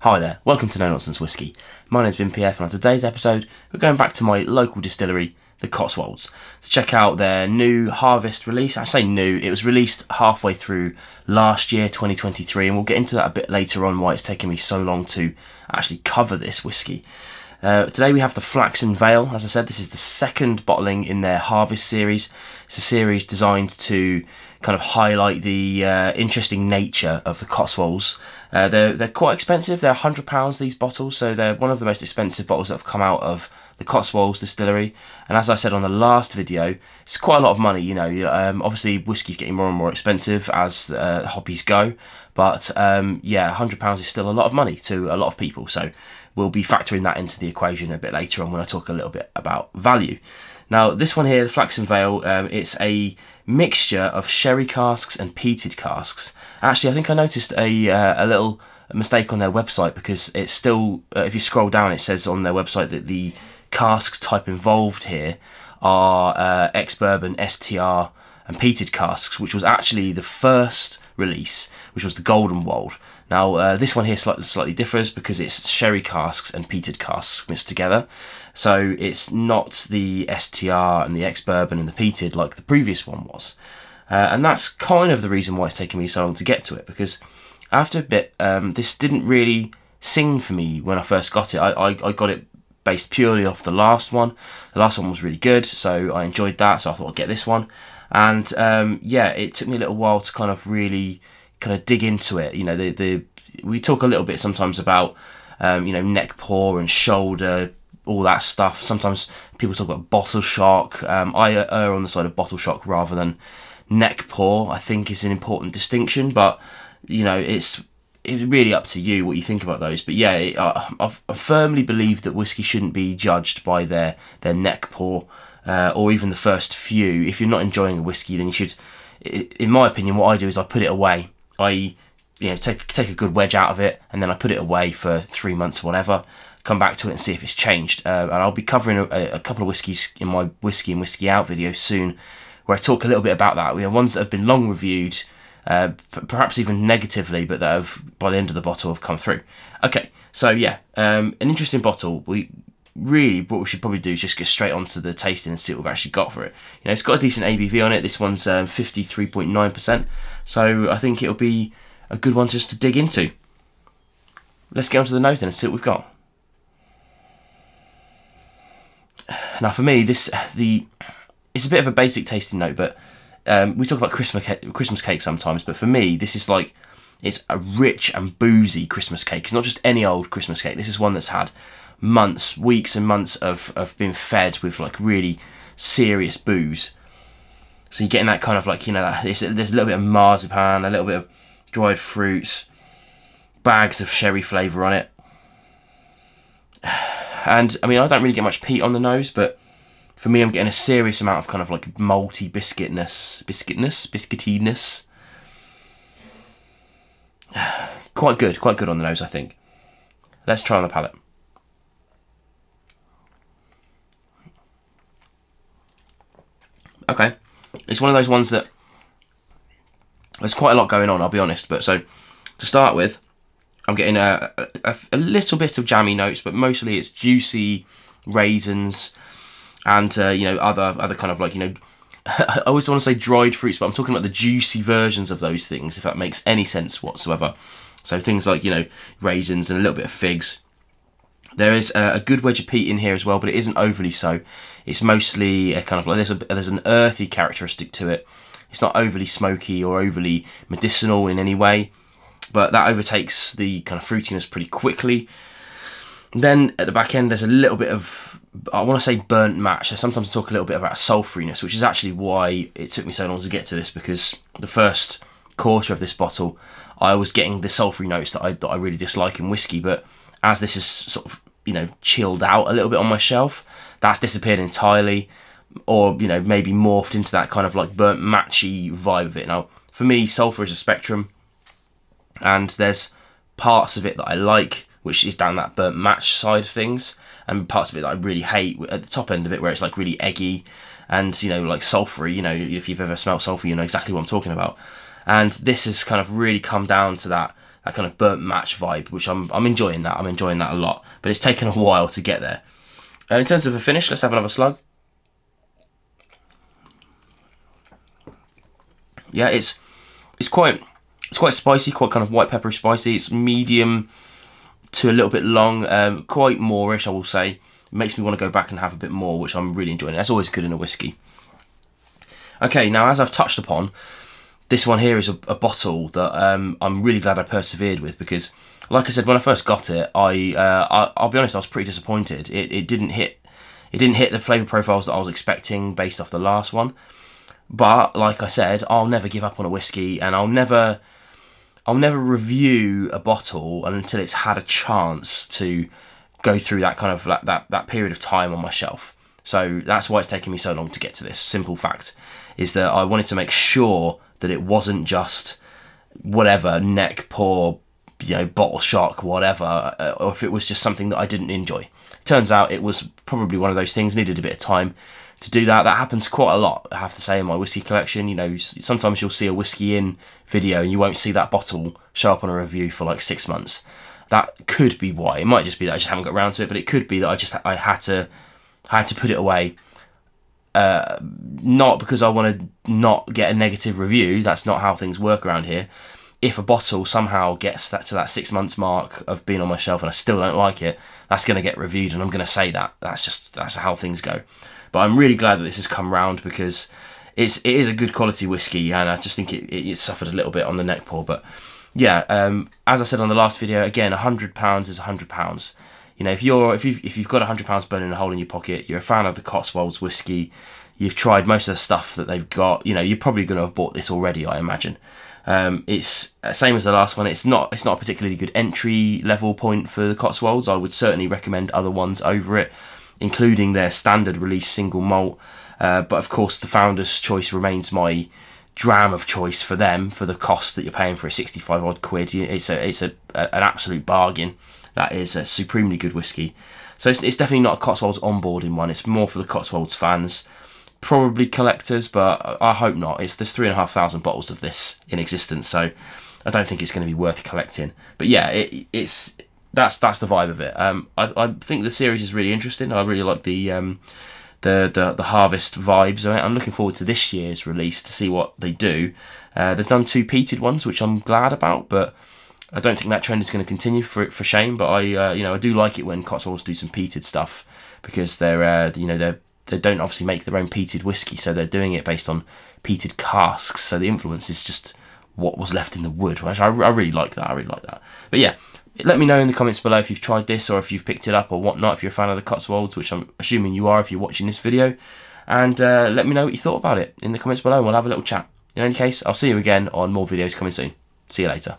Hi there, welcome to No Nonsense Whisky. My name's Vin PF and on today's episode we're going back to my local distillery, the Cotswolds, to check out their new harvest release. I say new, it was released halfway through last year, 2023, and we'll get into that a bit later on why it's taken me so long to actually cover this whisky. Today we have the Flaxen Vale. As I said, this is the second bottling in their harvest series. It's a series designed to kind of highlight the interesting nature of the Cotswolds. They're quite expensive. They're £100 these bottles, so they're one of the most expensive bottles that have come out of the Cotswolds distillery. And as I said on the last video, it's quite a lot of money. You know, obviously whiskey's getting more and more expensive as hobbies go, but yeah, £100 is still a lot of money to a lot of people. So we'll be factoring that into the equation a bit later on when I talk a little bit about value. Now, this one here, the Flaxen Vale, it's a mixture of sherry casks and peated casks. Actually, I think I noticed a little mistake on their website, because it's still, if you scroll down, it says on their website that the cask type involved here are ex-bourbon, STR and peated casks, which was actually the first release, which was the Golden Wold. Now, this one here slightly differs because it's sherry casks and peated casks mixed together. So it's not the STR and the ex-bourbon and the peated like the previous one was. And that's kind of the reason why it's taken me so long to get to it, because after a bit, this didn't really sing for me when I first got it. I got it based purely off the last one. The last one was really good, so I enjoyed that, so I thought I'd get this one. And yeah, it took me a little while to kind of really dig into it. You know, we talk a little bit sometimes about you know, neck pour and shoulder, all that stuff. Sometimes people talk about bottle shock. I err on the side of bottle shock rather than neck pour. I think is an important distinction, but you know, it's really up to you what you think about those. But yeah, I firmly believe that whiskey shouldn't be judged by their neck pour or even the first few. If you're not enjoying a whiskey, then you should, in my opinion, what I do is I put it away. I take a good wedge out of it, and then I put it away for 3 months or whatever, come back to it and see if it's changed. And I'll be covering a couple of whiskies in my Whiskey and Whiskey Out video soon, where I talk a little bit about that. We have ones that have been long reviewed, perhaps even negatively, but that have, by the end of the bottle, have come through. Okay, so yeah, an interesting bottle. What we should probably do is just get straight onto the tasting and see what we've actually got for it. You know, it's got a decent ABV on it. This one's 53.9%, so I think it'll be a good one just to dig into. Let's get onto the nose then and see what we've got. Now, for me, it's a bit of a basic tasting note, but we talk about Christmas cake sometimes, but for me, this is like, it's a rich and boozy Christmas cake. It's not just any old Christmas cake. This is one that's had months, weeks and months of being fed with like really serious booze. So you're getting that kind of like, you know, there's a little bit of marzipan, a little bit of dried fruits, bags of sherry flavour on it. And I mean, I don't really get much peat on the nose, but for me, I'm getting a serious amount of kind of like malty biscuitiness. Quite good on the nose, I think. Let's try on the palate. Okay, it's one of those ones that there's quite a lot going on, I'll be honest. But so to start with, I'm getting a little bit of jammy notes, but mostly it's juicy raisins and you know, other kind of like, you know, I always want to say dried fruits, but I'm talking about the juicy versions of those things, if that makes any sense whatsoever. So things like, you know, raisins and a little bit of figs. There is a good wedge of peat in here as well, but it isn't overly so. It's mostly kind of like, there's an earthy characteristic to it. It's not overly smoky or overly medicinal in any way, but that overtakes the kind of fruitiness pretty quickly. And then at the back end, there's a little bit of, I want to say, burnt match. I sometimes talk a little bit about sulphuriness, which is actually why it took me so long to get to this, because the first quarter of this bottle, I was getting the sulphury notes that I really dislike in whiskey, but as this is sort of, you know, chilled out a little bit on my shelf, that's disappeared entirely, or, you know, maybe morphed into that kind of like burnt matchy vibe of it. Now, for me, sulphur is a spectrum, and there's parts of it that I like, which is down that burnt match side of things, and parts of it that I really hate at the top end of it, where it's like really eggy and, you know, like sulphury. You know, if you've ever smelled sulphur, you know exactly what I'm talking about. And this has kind of really come down to that that kind of burnt match vibe, which I'm enjoying that. I'm enjoying that a lot, but it's taken a while to get there. In terms of a finish, let's have another slug. Yeah, it's quite spicy, quite kind of white peppery spicy. It's medium to a little bit long, quite moreish, I will say. It makes me want to go back and have a bit more, which I'm really enjoying. That's always good in a whiskey. Okay, now as I've touched upon, this one here is a bottle that I'm really glad I persevered with, because, like I said, when I first got it, I'll be honest, I was pretty disappointed. It didn't hit the flavour profiles that I was expecting based off the last one. But like I said, I'll never give up on a whiskey, and I'll never review a bottle until it's had a chance to go through that kind of that period of time on my shelf. So that's why it's taken me so long to get to this. Simple fact is that I wanted to make sure that it wasn't just whatever, neck pour, bottle shock, whatever, or if it was just something that I didn't enjoy. Turns out it was probably one of those things, needed a bit of time to do that. That happens quite a lot, I have to say, in my whiskey collection. Sometimes you'll see a whiskey in video and you won't see that bottle show up on a review for like 6 months. That could be why. It might just be that I just haven't got around to it, but it could be that I had to put it away. Not because I want to not get a negative review. That's not how things work around here. If a bottle somehow gets to that 6 months mark of being on my shelf and I still don't like it, that's going to get reviewed, and I'm going to say that. That's how things go. But I'm really glad that this has come round, because it is a good quality whiskey, and I just think it suffered a little bit on the neck pour. But yeah, as I said on the last video, again, £100 is £100. If you've got £100 burning a hole in your pocket, you're a fan of the Cotswolds whiskey, you've tried most of the stuff that they've got, you're probably going to have bought this already, I imagine. It's same as the last one. It's not a particularly good entry level point for the Cotswolds. I would certainly recommend other ones over it, including their standard release single malt. But of course, the Founder's Choice remains my dram of choice for them, for the cost that you're paying for a 65 odd quid. It's an absolute bargain. That is a supremely good whiskey. So it's definitely not a Cotswolds onboarding one. It's more for the Cotswolds fans, probably collectors, but I hope not. There's 3,500 bottles of this in existence, so I don't think it's going to be worth collecting. But yeah, that's the vibe of it. I think the series is really interesting. I really like the harvest vibes. I'm looking forward to this year's release to see what they do. They've done 2 peated ones, which I'm glad about, but I don't think that trend is going to continue, for shame. But I do like it when Cotswolds do some peated stuff, because they don't obviously make their own peated whiskey, so they're doing it based on peated casks. So the influence is just what was left in the wood. Which I really like that. I really like that. But yeah, let me know in the comments below if you've tried this, or if you've picked it up or whatnot, if you're a fan of the Cotswolds, which I'm assuming you are if you're watching this video. And let me know what you thought about it in the comments below, and we'll have a little chat. In any case, I'll see you again on more videos coming soon. See you later.